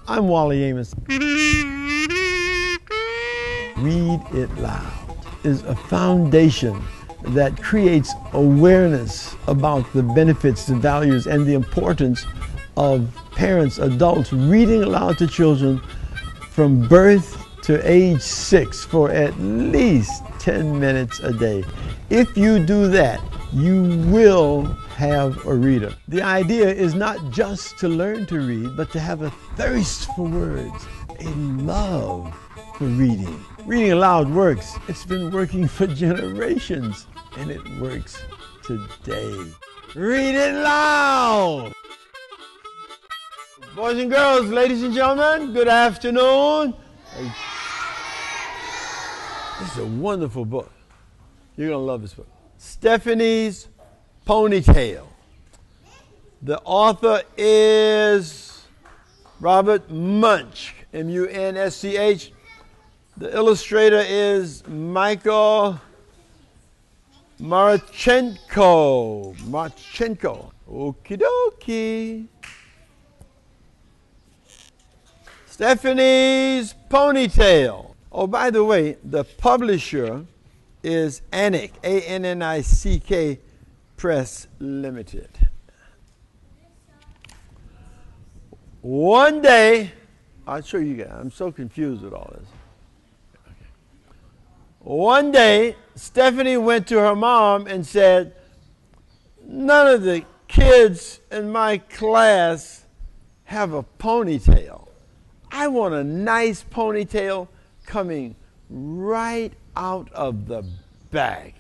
I'm Wally Amos. Read It Loud is a foundation that creates awareness about the benefits, the values, and the importance of parents, adults reading aloud to children from birth to age 6 for at least 10 minutes a day. If you do that, you will have a reader. The idea is not just to learn to read, but to have a thirst for words, a love for reading. Reading aloud works. It's been working for generations, and it works today. Read it loud! Boys and girls, ladies and gentlemen, good afternoon. This is a wonderful book. You're going to love this book. Stephanie's Ponytail. The author is Robert Munsch, M-U-N-S-C-H. The illustrator is Michael Marchenko. Okie dokie. Stephanie's Ponytail. Oh, by the way, the publisher is Annick, A-N-N-I-C-K Press Limited. One day, I'll show you guys. I'm so confused with all this. Okay. One day, Stephanie went to her mom and said, none of the kids in my class have a ponytail. I want a nice ponytail coming right out of the bag.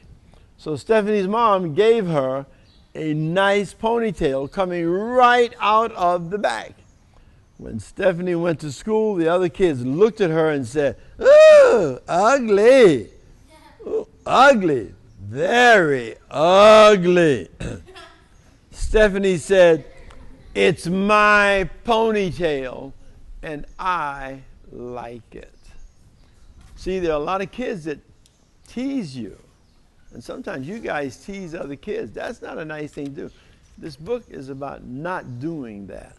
So Stephanie's mom gave her a nice ponytail coming right out of the bag. When Stephanie went to school, the other kids looked at her and said, "Ooh, ugly. Ooh, ugly. Very ugly." Stephanie said, "It's my ponytail, and I like it." See, there are a lot of kids that tease you. And sometimes you guys tease other kids. That's not a nice thing to do. This book is about not doing that.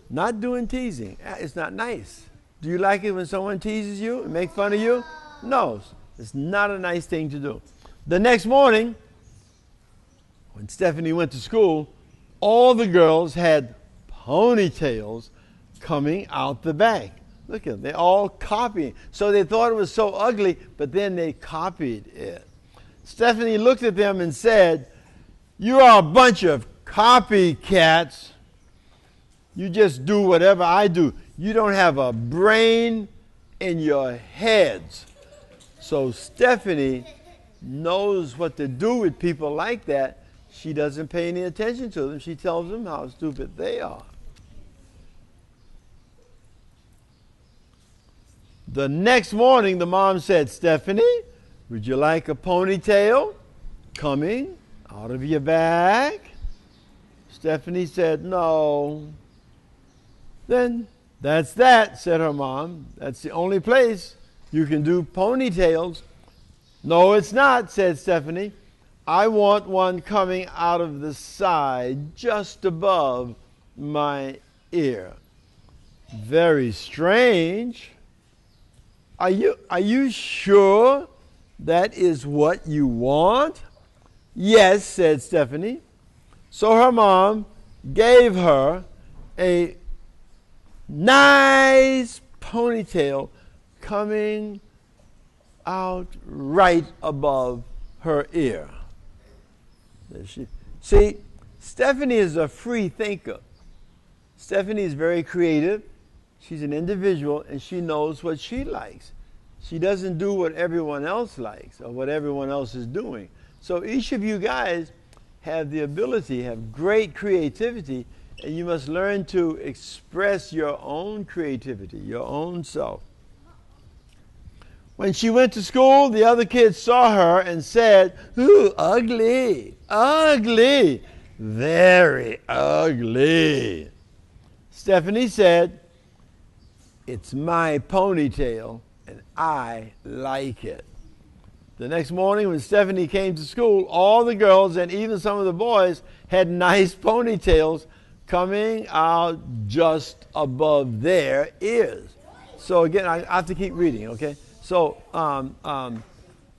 Not doing teasing. It's not nice. Do you like it when someone teases you and make fun of you? No, it's not a nice thing to do. The next morning, when Stephanie went to school, all the girls had ponytails coming out the bag. Look at them, they all copying. So they thought it was so ugly, but then they copied it. Stephanie looked at them and said, "You are a bunch of copycats. You just do whatever I do. You don't have a brain in your heads." So Stephanie knows what to do with people like that. She doesn't pay any attention to them. She tells them how stupid they are. The next morning, the mom said, "Stephanie, would you like a ponytail coming out of your bag?" Stephanie said, "No." "Then that's that," said her mom. "That's the only place you can do ponytails." "No, it's not," said Stephanie. "I want one coming out of the side, just above my ear." "Very strange. Are you sure that is what you want?" "Yes," said Stephanie. So her mom gave her a nice ponytail coming out right above her ear. See, Stephanie is a free thinker. Stephanie is very creative. She's an individual, and she knows what she likes. She doesn't do what everyone else likes or what everyone else is doing. So each of you guys have the ability, have great creativity, and you must learn to express your own creativity, your own self. When she went to school, the other kids saw her and said, "Ooh, ugly, ugly, very ugly." Stephanie said, "It's my ponytail, and I like it." The next morning when Stephanie came to school, all the girls and even some of the boys had nice ponytails coming out just above their ears. So again, I have to keep reading, okay? So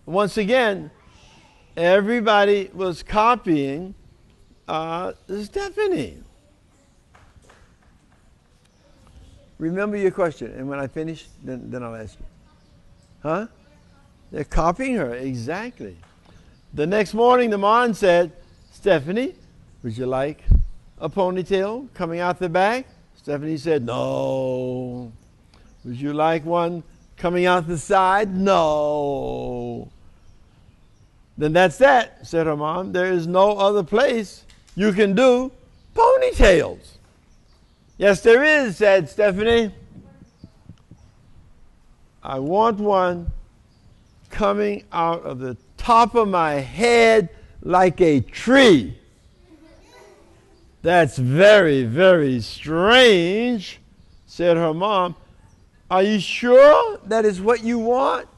once again, everybody was copying Stephanie. Remember your question, and when I finish, then I'll ask you. Huh? They're copying her, exactly. The next morning, the mom said, Stephanie, would you like a ponytail coming out the back? Stephanie said, no. Would you like one coming out the side? No. Then that's that, said her mom. There is no other place you can do ponytails. Yes, there is, said Stephanie. I want one coming out of the top of my head like a tree. That's very, very strange, said her mom. Are you sure that is what you want?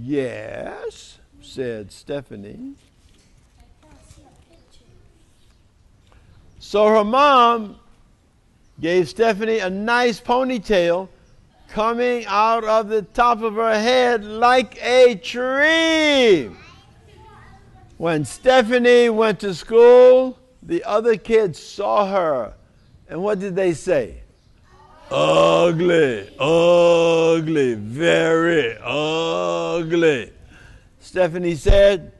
Yes, said Stephanie. So her mom gave Stephanie a nice ponytail coming out of the top of her head like a tree. When Stephanie went to school, the other kids saw her. And what did they say? Ugly, ugly, very ugly. Stephanie said,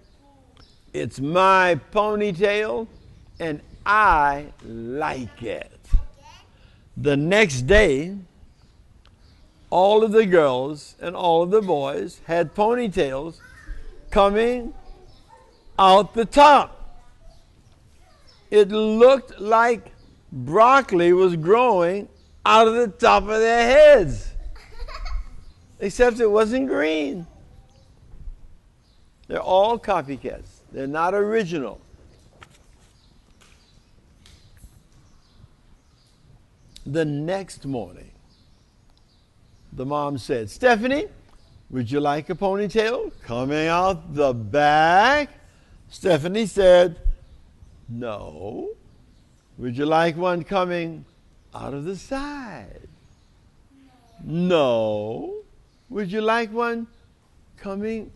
it's my ponytail and I like it. The next day, all of the girls and all of the boys had ponytails coming out the top. It looked like broccoli was growing out of the top of their heads, except it wasn't green. They're all copycats. They're not original. The next morning, the mom said, Stephanie, would you like a ponytail coming out the back? Stephanie said, no. Would you like one coming out of the side? No. Would you like one coming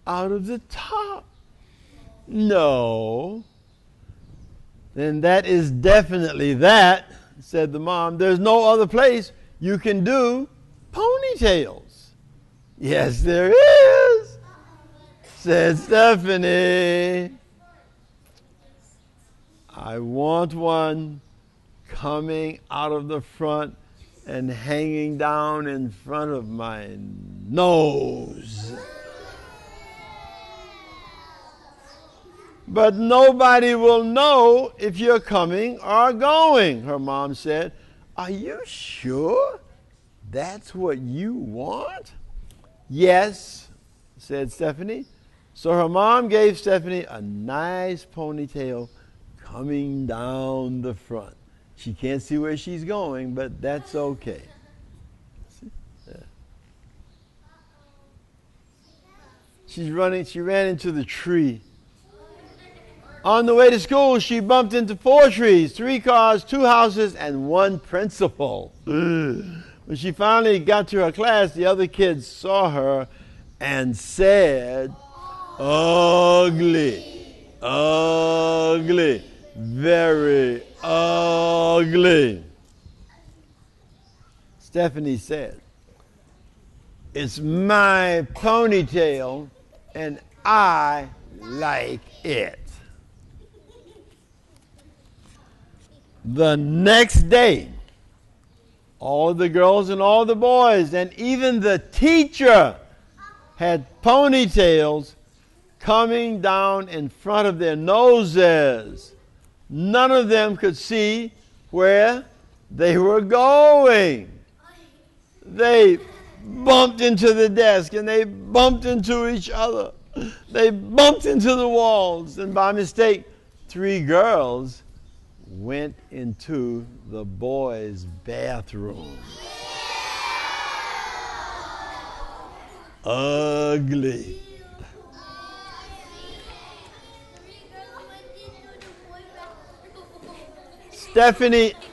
out of the top? No. Then that is definitely that, said the mom. There's no other place you can do ponytails. Yes, there is, said Stephanie. I want one coming out of the front and hanging down in front of my nose. But nobody will know if you're coming or going, her mom said. Are you sure that's what you want? Yes, said Stephanie. So her mom gave Stephanie a nice ponytail coming down the front. She can't see where she's going, but that's okay. Yeah. She ran into the tree. On the way to school, she bumped into 4 trees, 3 cars, 2 houses, and 1 principal. When she finally got to her class, the other kids saw her and said, ugly, ugly, very ugly. Stephanie said, it's my ponytail and I like it. The next day, all the girls and all the boys and even the teacher had ponytails coming down in front of their noses. None of them could see where they were going. They bumped into the desk and they bumped into each other. They bumped into the walls, and by mistake, 3 girls went into the boys' bathroom. Ugly.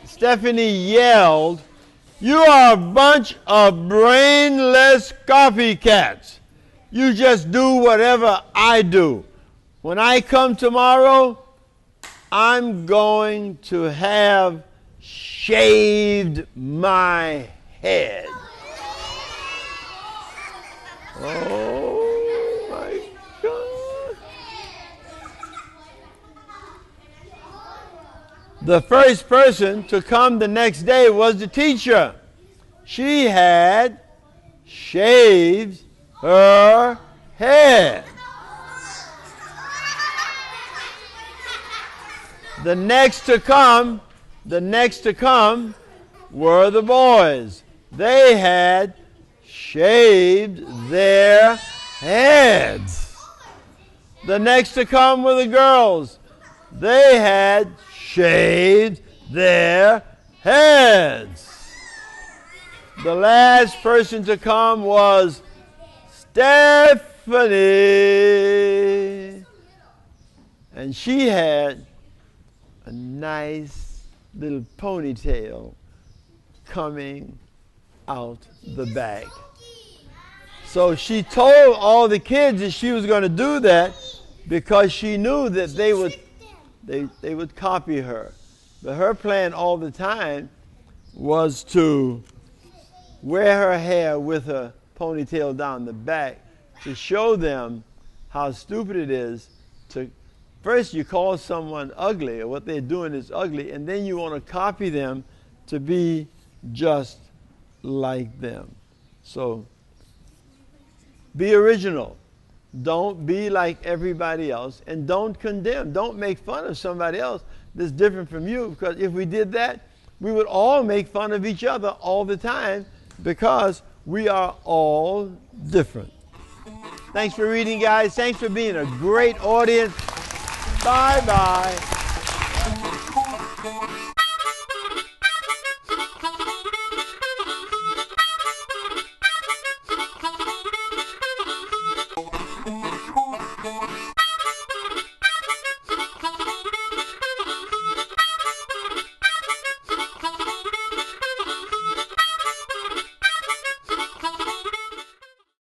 Stephanie yelled, "You are a bunch of brainless copycats. You just do whatever I do. When I come tomorrow, I'm going to have shaved my head." Oh my God. The first person to come the next day was the teacher. She had shaved her head. The next to come were the boys. They had shaved their heads. The next to come were the girls. They had shaved their heads. The last person to come was Stephanie. And she had a nice little ponytail coming out the back. So she told all the kids that she was going to do that because she knew that they would copy her. But her plan all the time was to wear her hair with her ponytail down the back to show them how stupid it is to first you call someone ugly, or what they're doing is ugly, and then you want to copy them to be just like them. So be original. Don't be like everybody else, and don't condemn. Don't make fun of somebody else that's different from you, because if we did that, we would all make fun of each other all the time because we are all different. Thanks for reading, guys. Thanks for being a great audience. Bye-bye.